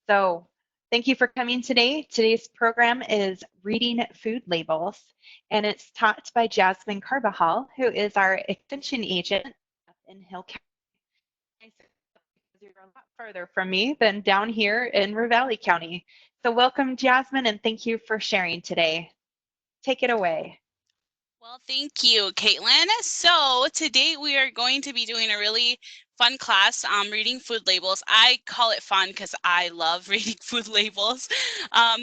So thank you for coming today. Today's program is Reading Food Labels, and it's taught by Jasmine Carbajal, who is our extension agent in Hill County. You're a lot further from me than down here in Ravalli County. So welcome, Jasmine, and thank you for sharing today. Take it away. Well, thank you, Caitlin. So today we are going to be doing a really fun class, reading food labels. I call it fun because I love reading food labels.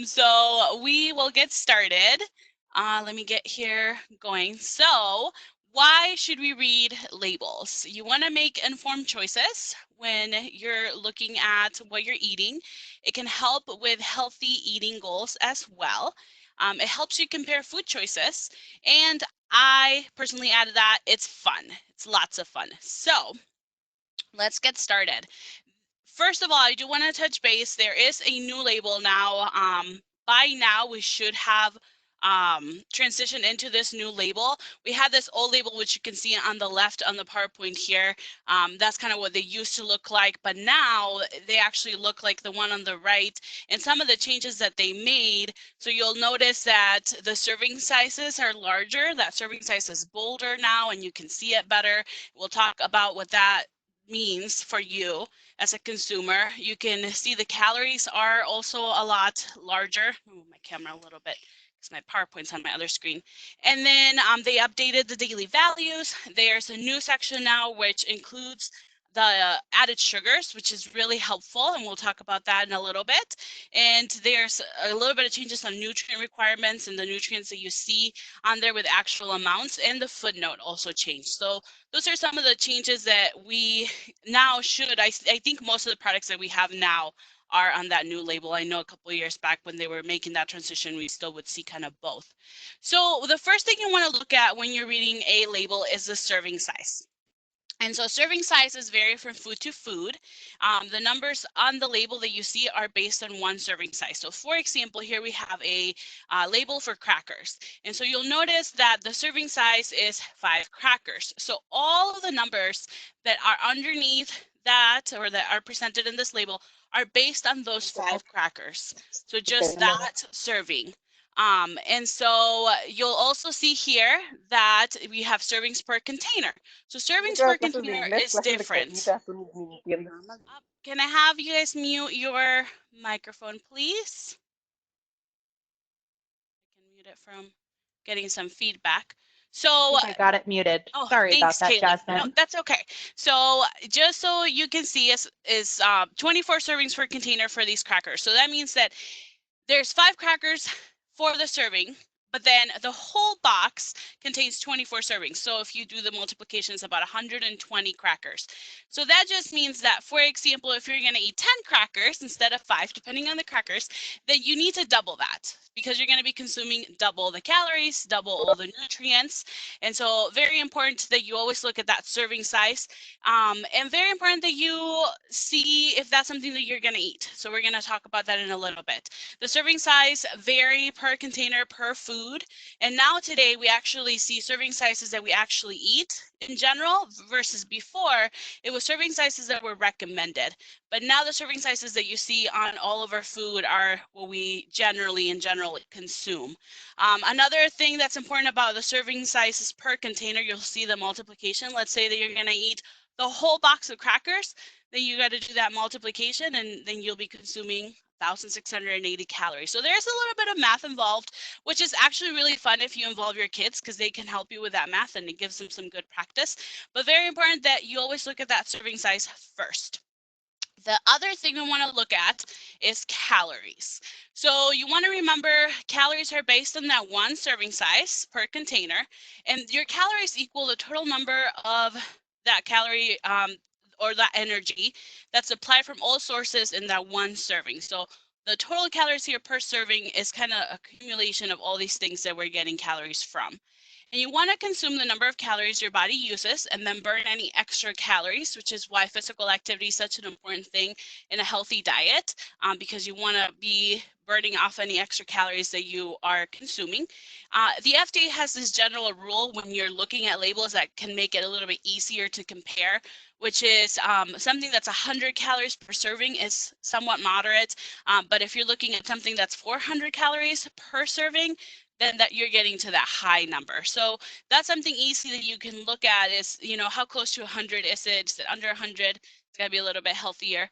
So we will get started. Let me get here going. So why should we read labels? You want to make informed choices when you're looking at what you're eating. It can help with healthy eating goals as well. It helps you compare food choices, and I personally added that it's fun. It's lots of fun. So let's get started. First of all, I do want to touch base. There is a new label now. By now, we should have transitioned into this new label. We had this old label, which you can see on the left on the PowerPoint here. That's kind of what they used to look like, but now they actually look like the one on the right. And some of the changes that they made, so you'll notice that the serving sizes are larger. That serving size is bolder now, and you can see it better. We'll talk about what that means for you as a consumer. You can see the calories are also a lot larger. Move my camera a little bit because my PowerPoint's on my other screen. And then they updated the daily values. There's a new section now which includes the added sugars, which is really helpful, and we'll talk about that in a little bit. And there's a little bit of changes on nutrient requirements and the nutrients that you see on there with actual amounts, and the footnote also changed. So those are some of the changes that we now should, I think most of the products that we have now are on that new label. I know a couple of years back when they were making that transition, we still would see kind of both. So the first thing you want to look at when you're reading a label is the serving size. And so serving sizes vary from food to food. The numbers on the label that you see are based on one serving size. So for example, here we have a label for crackers. And so you'll notice that the serving size is 5 crackers. So all of the numbers that are underneath that or that are presented in this label are based on those 5 crackers. So just that serving. And so you'll also see here that we have servings per container. So servings per container is different. Can I have you guys mute your microphone, please? I can mute it from getting some feedback. So I got it muted. oh, Sorry about thanks, that, Caitlin. No, Jasmine. that's okay. So just so you can see is 24 servings per container for these crackers. So that means that there's 5 crackers for the serving, but then the whole box contains 24 servings. So if you do the multiplication, it's about 120 crackers. So that just means that, for example, if you're going to eat 10 crackers instead of 5, depending on the crackers, then you need to double that because you're going to be consuming double the calories, double all the nutrients. And so very important that you always look at that serving size, and very important that you see if that's something that you're going to eat. So we're going to talk about that in a little bit. The serving size vary per container, per food. And now today we actually see serving sizes that we actually eat in general versus before it was serving sizes that were recommended. But now the serving sizes that you see on all of our food are what we generally consume. Another thing that's important about the serving sizes per container, you'll see the multiplication. Let's say that you're going to eat the whole box of crackers, then you got to do that multiplication, and then you'll be consuming 1,680 calories. So there's a little bit of math involved, which is actually really fun if you involve your kids because they can help you with that math and it gives them some good practice. But very important that you always look at that serving size first. The other thing we want to look at is calories. So you want to remember calories are based on that one serving size per container, and your calories equal the total number of that calorie or that energy that's supplied from all sources in that one serving. So the total calories here per serving is kind of accumulation of all these things that we're getting calories from. And you want to consume the number of calories your body uses and then burn any extra calories, which is why physical activity is such an important thing in a healthy diet, because you want to be burning off any extra calories that you are consuming. The FDA has this general rule when you're looking at labels that can make it a little bit easier to compare which is something that's 100 calories per serving is somewhat moderate. But if you're looking at something that's 400 calories per serving, then that you're getting to that high number. So that's something easy that you can look at is, how close to 100 is it? Is it under 100? It's got to be a little bit healthier.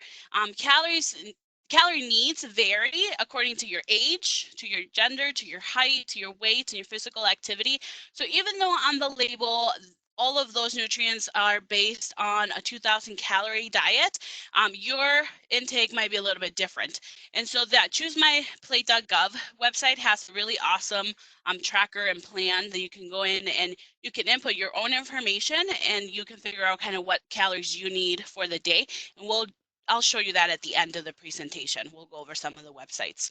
Calorie needs vary according to your age, to your gender, to your height, to your weight, and your physical activity. So even though on the label, all of those nutrients are based on a 2,000 calorie diet, your intake might be a little bit different. And so that ChooseMyPlate.gov website has a really awesome tracker and plan that you can go in and you can input your own information and you can figure out kind of what calories you need for the day. And I'll show you that at the end of the presentation. We'll go over some of the websites.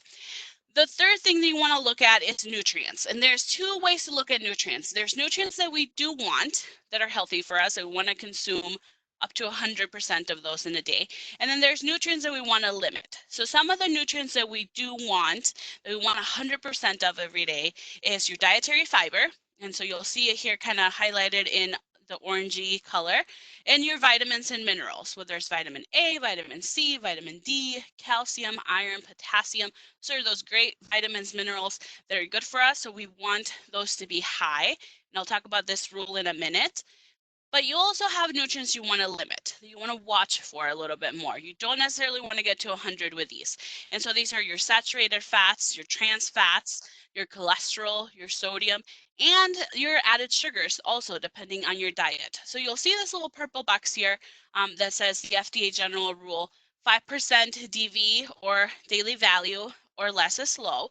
The third thing that you want to look at is nutrients. And there's two ways to look at nutrients. There's nutrients that we do want that are healthy for us and we want to consume up to 100% of those in a day. And then there's nutrients that we want to limit. So some of the nutrients that we do want, that we want 100% of every day is your dietary fiber. And so you'll see it here kind of highlighted in the orangey color, and your vitamins and minerals. Well, there's vitamin A, vitamin C, vitamin D, calcium, iron, potassium. So are those great vitamins, minerals that are good for us. So we want those to be high. And I'll talk about this rule in a minute. But you also have nutrients you want to limit, that you want to watch for a little bit more. You don't necessarily want to get to 100 with these. And so these are your saturated fats, your trans fats, your cholesterol, your sodium, and your added sugars also depending on your diet. So you'll see this little purple box here that says the FDA general rule, 5% DV or daily value or less is low.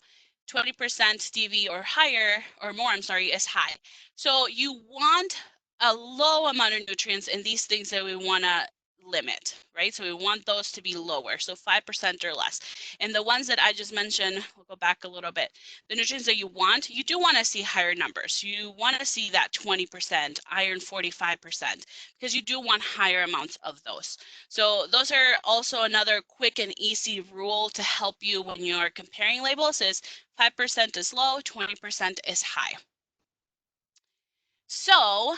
20% DV or higher or more, is high. So you want a low amount of nutrients in these things that we want to limit, right? So we want those to be lower, so 5% or less. And the ones that I just mentioned, we'll go back a little bit. The nutrients that you do want to see higher numbers. You want to see that 20%, iron 45%, because you do want higher amounts of those. So those are also another quick and easy rule to help you when you're comparing labels is 5% is low, 20% is high. So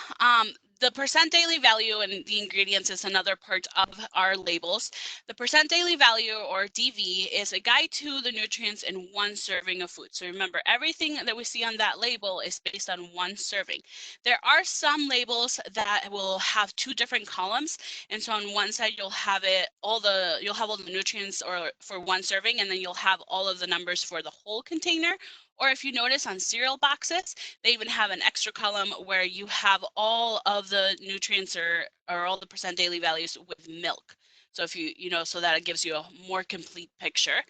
the percent daily value and the ingredients is another part of our labels. The percent daily value, or DV, is a guide to the nutrients in one serving of food. So remember, everything that we see on that label is based on one serving. There are some labels that will have two different columns, and so on one side you'll have all the nutrients or for one serving, and then you'll have all of the numbers for the whole container. Or if you notice on cereal boxes, they even have an extra column where you have all of the nutrients or all the percent daily values with milk. So if so that it gives you a more complete picture.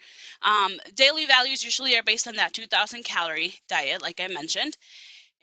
Daily values usually are based on that 2,000 calorie diet, like I mentioned.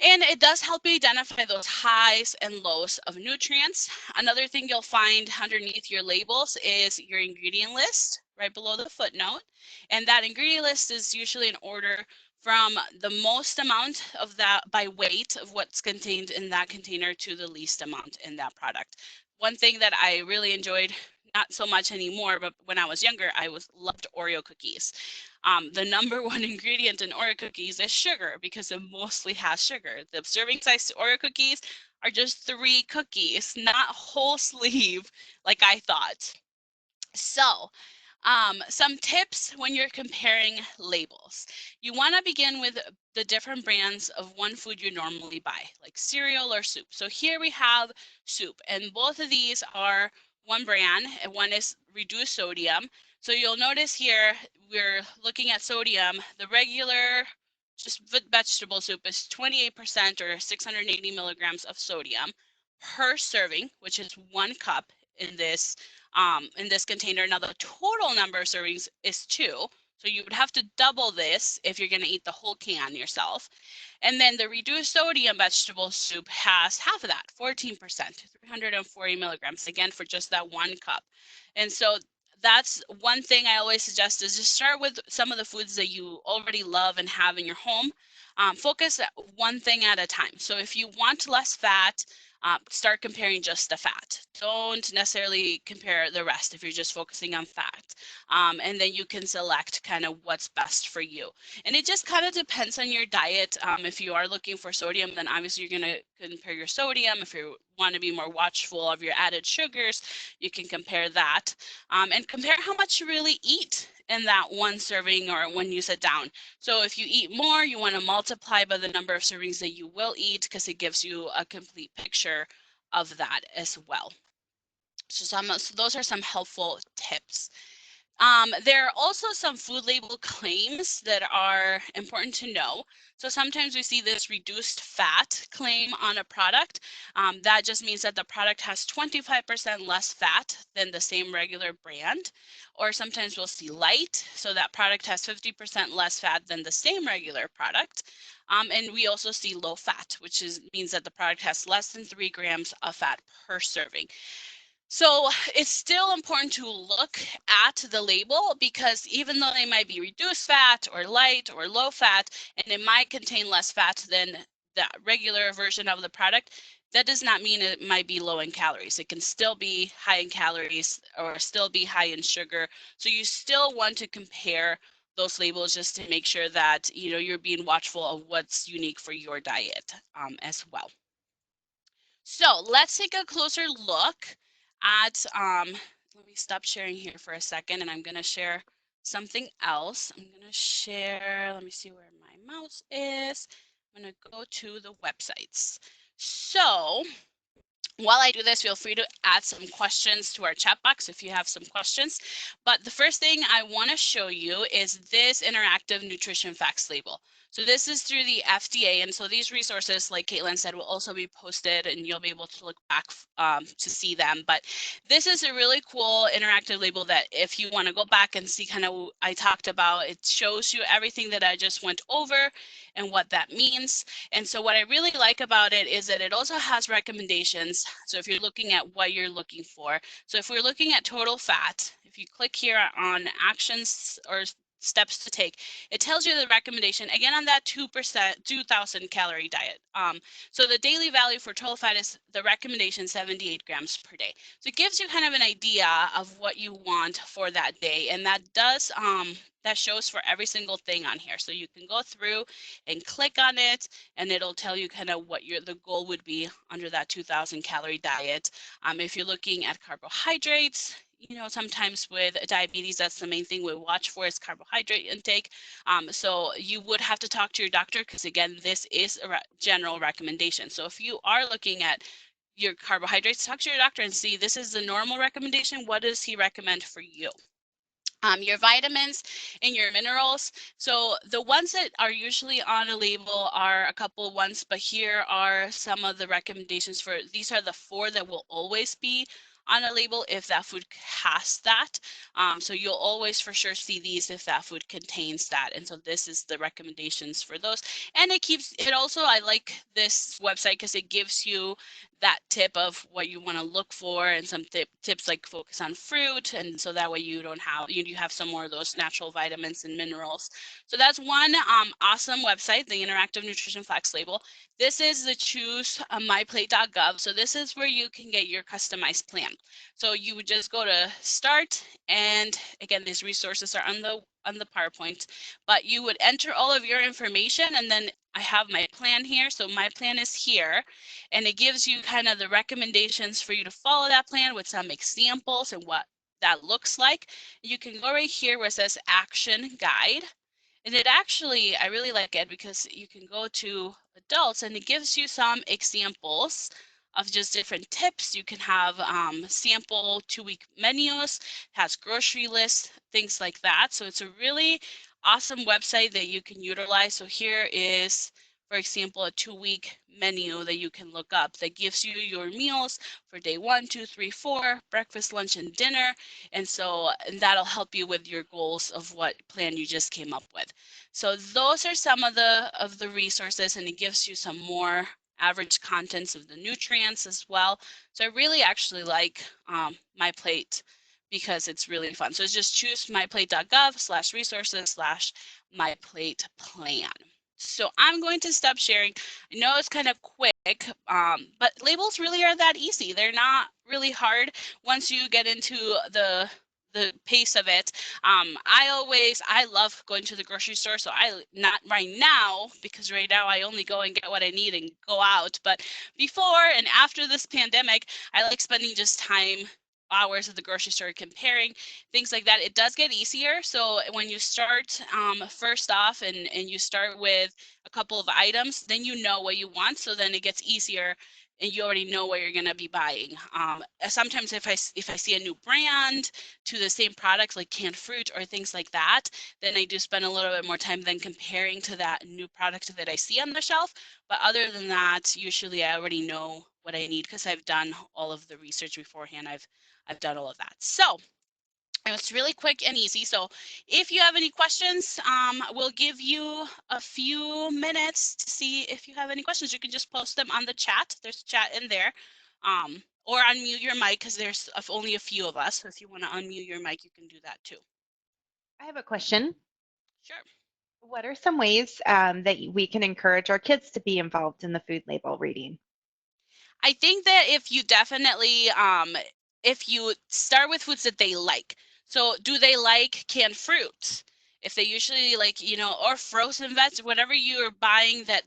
And it does help you identify those highs and lows of nutrients. Another thing you'll find underneath your labels is your ingredient list right below the footnote. And that ingredient list is usually in order from the most amount of that by weight of what's contained in that container to the least amount in that product. One thing that I really enjoyed, not so much anymore, but when I was younger, loved Oreo cookies. The number one ingredient in Oreo cookies is sugar because it mostly has sugar. The serving size Oreo cookies are just 3 cookies, not whole sleeve like I thought. So some tips when you're comparing labels. You want to begin with the different brands of one food you normally buy, like cereal or soup. So here we have soup, and both of these are one brand, and one is reduced sodium. So you'll notice here, we're looking at sodium. The regular just vegetable soup is 28% or 680 milligrams of sodium per serving, which is 1 cup in this container. Now the total number of servings is 2. So you would have to double this if you're going to eat the whole can yourself. And then the reduced sodium vegetable soup has half of that, 14%, 340 milligrams, again, for just that 1 cup. And so that's one thing I always suggest is just start with some of the foods that you already love and have in your home. Focus one thing at a time. So if you want less fat, start comparing just the fat. Don't necessarily compare the rest if you're just focusing on fat. And then you can select kind of what's best for you. And it just kind of depends on your diet. If you are looking for sodium, then obviously you're going to compare your sodium. If you want to be more watchful of your added sugars, you can compare that, and compare how much you really eat in that one serving or when you sit down. So if you eat more, you want to multiply by the number of servings that you will eat, because it gives you a complete picture of that as well. So those are some helpful tips. There are also some food label claims that are important to know. So sometimes we see this reduced fat claim on a product. That just means that the product has 25% less fat than the same regular brand. Or sometimes we'll see light, so that product has 50% less fat than the same regular product. And we also see low fat, which means that the product has less than 3 grams of fat per serving. So it's still important to look at the label, because even though they might be reduced fat or light or low fat, and it might contain less fat than the regular version of the product, that does not mean it might be low in calories. It can still be high in calories or still be high in sugar. So you still want to compare those labels just to make sure that you're being watchful of what's unique for your diet as well. So let's take a closer look at, let me stop sharing here for a second, and I'm going to share something else. I'm going to share, let me see where my mouse is. I'm going to go to the websites. So while I do this, feel free to add some questions to our chat box if you have some questions. But the first thing I want to show you is this interactive nutrition facts label. So this is through the FDA, and so these resources, like Caitlin said, will also be posted, and you'll be able to look back to see them. But this is a really cool interactive label that if you want to go back and see kind of what I talked about, it shows you everything that I just went over and what that means. And so what I really like about it is that it also has recommendations. So if you're looking at what you're looking for, so if we're looking at total fat, if you click here on actions or steps to take, it tells you the recommendation again on that 2,000 calorie diet. So the daily value for total fat is the recommendation 78 grams per day. So it gives you kind of an idea of what you want for that day, and that does that shows for every single thing on here. So you can go through and click on it, and it'll tell you kind of what the goal would be under that 2,000 calorie diet. If you're looking at carbohydrates, sometimes with diabetes, that's the main thing we watch for is carbohydrate intake. So you would have to talk to your doctor, because again, this is a general recommendation. So if you are looking at your carbohydrates, talk to your doctor and see, this is the normal recommendation. What does he recommend for you? Your vitamins and your minerals. So the ones that are usually on a label are a couple ones, but here are some of the recommendations for, these are the 4 that will always be on a label if that food has that. So you'll always for sure see these if that food contains that. And so this is the recommendations for those. And it also, I like this website because it gives you that tip of what you want to look for, and some tips like focus on fruit, and so that way you don't have you have some more of those natural vitamins and minerals. So that's one awesome website, the Interactive Nutrition Facts label. This is the choose MyPlate.gov. So this is where you can get your customized plan. So you would just go to start, and again, these resources are on the PowerPoint, but you would enter all of your information, and then I have my plan here. So my plan is here, and it gives you kind of the recommendations for you to follow that plan with some examples and what that looks like. You can go right here where it says action guide. And it actually, I really like it because you can go to adults and it gives you some examples of just different tips. You can have sample 2-week menus, has grocery lists, things like that. So it's a really awesome website that you can utilize. So here is, for example, a 2-week menu that you can look up that gives you your meals for day 1, 2, 3, 4, breakfast, lunch, and dinner. And that'll help you with your goals of what plan you just came up with. So those are some of the resources, and it gives you some more average contents of the nutrients as well. So I really actually like MyPlate because it's really fun. So it's just choose myplate.gov/resources/MyPlate plan. So I'm going to stop sharing. I know it's kind of quick, but labels really are that easy. They're not really hard once you get into the pace of it. I love going to the grocery store, so not right now, because right now I only go and get what I need and go out. But before and after this pandemic, I like spending just time hours at the grocery store comparing things like that. It does get easier. So when you start first off and you start with a couple of items, then you know what you want. So then it gets easier and you already know what you're going to be buying. Sometimes if I see a new brand to the same products like canned fruit or things like that, then I do spend a little bit more time than comparing to that new product that I see on the shelf. But other than that, usually I already know what I need because I've done all of the research beforehand. I've done all of that. So it's really quick and easy. So if you have any questions, we'll give you a few minutes to see if you have any questions. You can just post them on the chat. There's a chat in there. Or unmute your mic because there's only a few of us. So if you want to unmute your mic, you can do that too. I have a question. Sure. What are some ways that we can encourage our kids to be involved in the food label reading? I think that if you definitely if you start with foods that they like. So do they like canned fruits? If they usually like, or frozen veggies, whatever you're buying that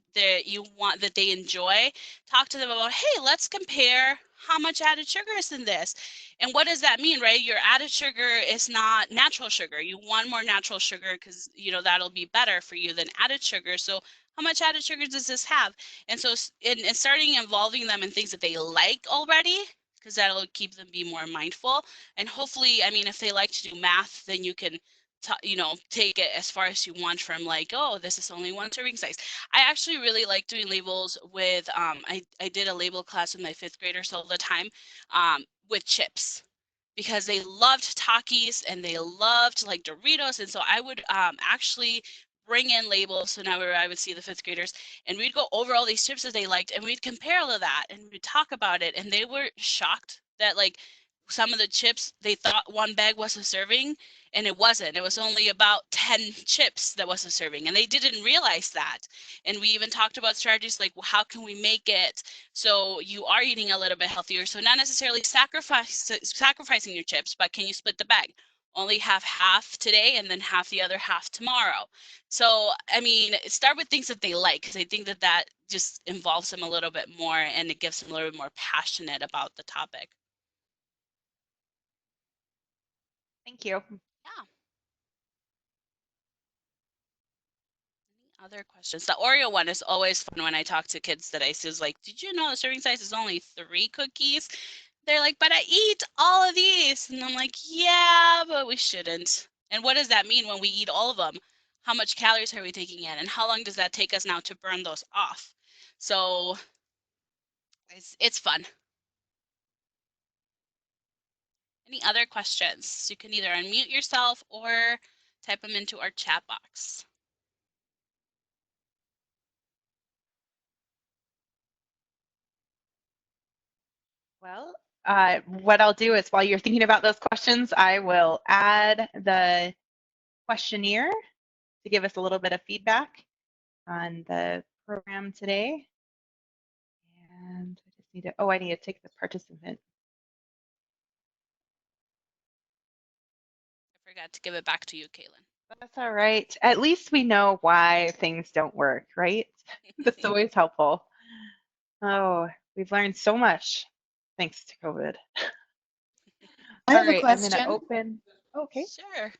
you want that they enjoy, talk to them about, hey, let's compare how much added sugar is in this. And what does that mean, right? Your added sugar is not natural sugar. You want more natural sugar because, that'll be better for you than added sugar. So how much added sugar does this have? And so in starting involving them in things that they like already, because that'll keep them be more mindful. And hopefully, I mean, if they like to do math, then you can take it as far as you want from like, oh, this is only one serving size. I actually really like doing labels with I did a label class with my 5th graders all the time with chips, because they loved Takis and they loved like Doritos. And so I would actually bring in labels. So now I would see the 5th graders and we'd go over all these chips that they liked and we'd compare all of that and we'd talk about it. And they were shocked that like some of the chips, they thought one bag was a serving and it wasn't. It was only about 10 chips that was a serving and they didn't realize that. And we even talked about strategies like, well, how can we make it so you are eating a little bit healthier? So not necessarily sacrificing your chips, but can you split the bag? Only have half today and then half the other half tomorrow. So, I mean, start with things that they like, because I think that that just involves them a little bit more and it gives them a little bit more passionate about the topic. Thank you. Yeah. Any other questions? The Oreo one is always fun when I talk to kids that I see. Is like, did you know the serving size is only 3 cookies? They're like, but I eat all of these. And I'm like, yeah, but we shouldn't. And what does that mean when we eat all of them? How much calories are we taking in? And how long does that take us now to burn those off? So it's fun. Any other questions? You can either unmute yourself or type them into our chat box. Well, what I'll do is while you're thinking about those questions, I will add the questionnaire to give us a little bit of feedback on the program today. And I just need to, I need to take the participant. I forgot to give it back to you, Caitlin. That's all right. At least we know why things don't work, right? That's always helpful. Oh, we've learned so much thanks to COVID. I have a I'm question. going to open. Okay. Sure.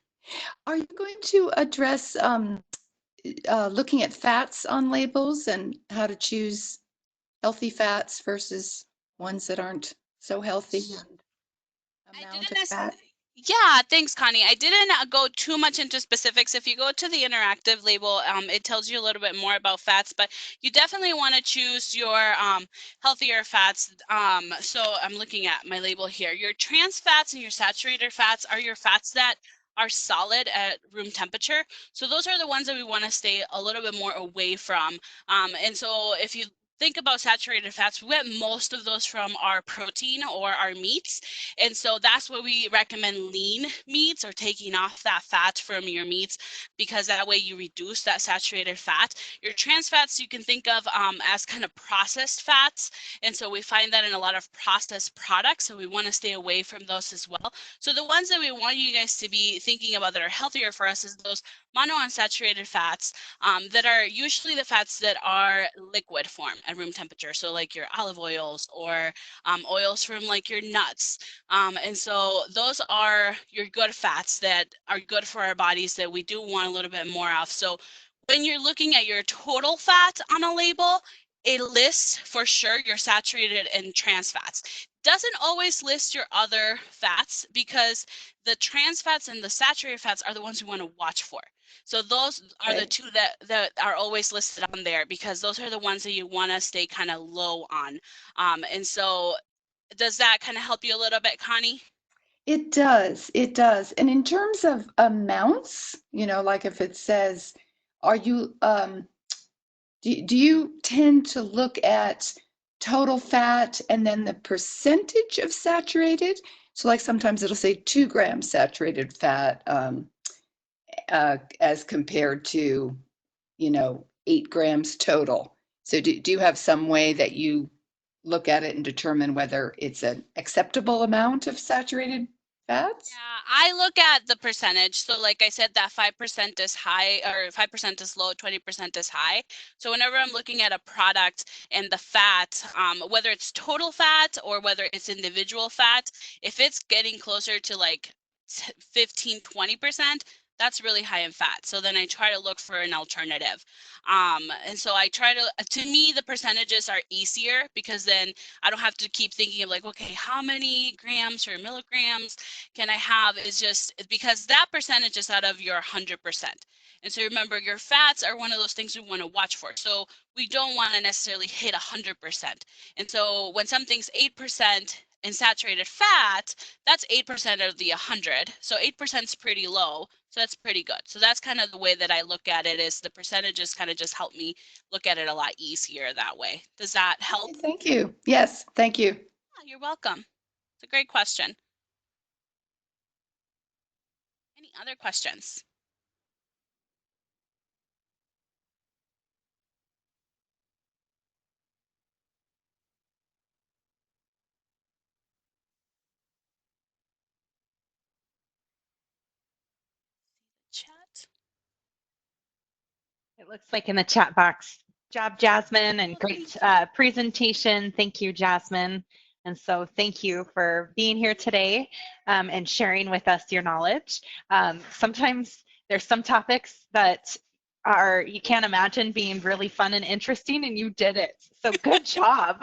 Are you going to address looking at fats on labels and how to choose healthy fats versus ones that aren't so healthy and amount of fat? Yeah, thanks, Connie. I didn't go too much into specifics. If you go to the interactive label, it tells you a little bit more about fats, but you definitely want to choose your healthier fats. So I'm looking at my label here. Your trans fats and your saturated fats are your fats that are solid at room temperature. So those are the ones that we want to stay a little bit more away from. And so if you think about saturated fats, we get most of those from our protein or our meats. And so that's why we recommend lean meats, or taking off that fat from your meats, because that way you reduce that saturated fat. Your trans fats you can think of as kind of processed fats. And so we find that in a lot of processed products. So we want to stay away from those as well. So the ones that we want you guys to be thinking about that are healthier for us is those monounsaturated fats that are usually the fats that are liquid form at room temperature. So like your olive oils, or oils from like your nuts. And so those are your good fats that are good for our bodies that we do want a little bit more of. So when you're looking at your total fat on a label, it lists for sure your saturated and trans fats. Doesn't always list your other fats, because the trans fats and the saturated fats are the ones we want to watch for. So those are the two that are always listed on there, because those are the ones that you want to stay kind of low on. And so does that kind of help you a little bit, Connie? It does. It does. And in terms of amounts, like if it says, are you, do you tend to look at total fat and then the percentage of saturated? So like sometimes it'll say 2 grams saturated fat as compared to, 8 grams total. So do you have some way that you look at it and determine whether it's an acceptable amount of saturated fats? Yeah, I look at the percentage. So like I said, that 5% is high, or 5% is low, 20% is high. So whenever I'm looking at a product and the fat, whether it's total fat or whether it's individual fat, if it's getting closer to like 15, 20%, that's really high in fat. So then I try to look for an alternative. And so I try to me, the percentages are easier, because then I don't have to keep thinking of like, okay, how many grams or milligrams can I have, is just because that percentage is out of your 100%. And so remember, your fats are one of those things we want to watch for. So we don't want to necessarily hit 100%. And so when something's 8% in saturated fat, that's 8% of the 100. So 8% is pretty low. So that's pretty good. So that's kind of the way that I look at it, is the percentages kind of just help me look at it a lot easier that way. Does that help? Okay, thank you. Yes, thank you. Yeah, you're welcome. It's a great question. Any other questions? Chat. It looks like in the chat box. Job, Jasmine, and Oh, great thank you. presentation. Thank you, Jasmine. And so thank you for being here today and sharing with us your knowledge. Sometimes there's some topics that you can't imagine being really fun and interesting, and you did it. So good job.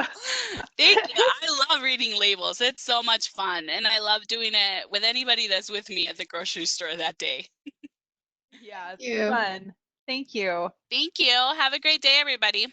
Thank you. I love reading labels. It's so much fun. And I love doing it with anybody that's with me at the grocery store that day. Yeah, it's Thank you. fun. Thank you. Thank you. Have a great day, everybody.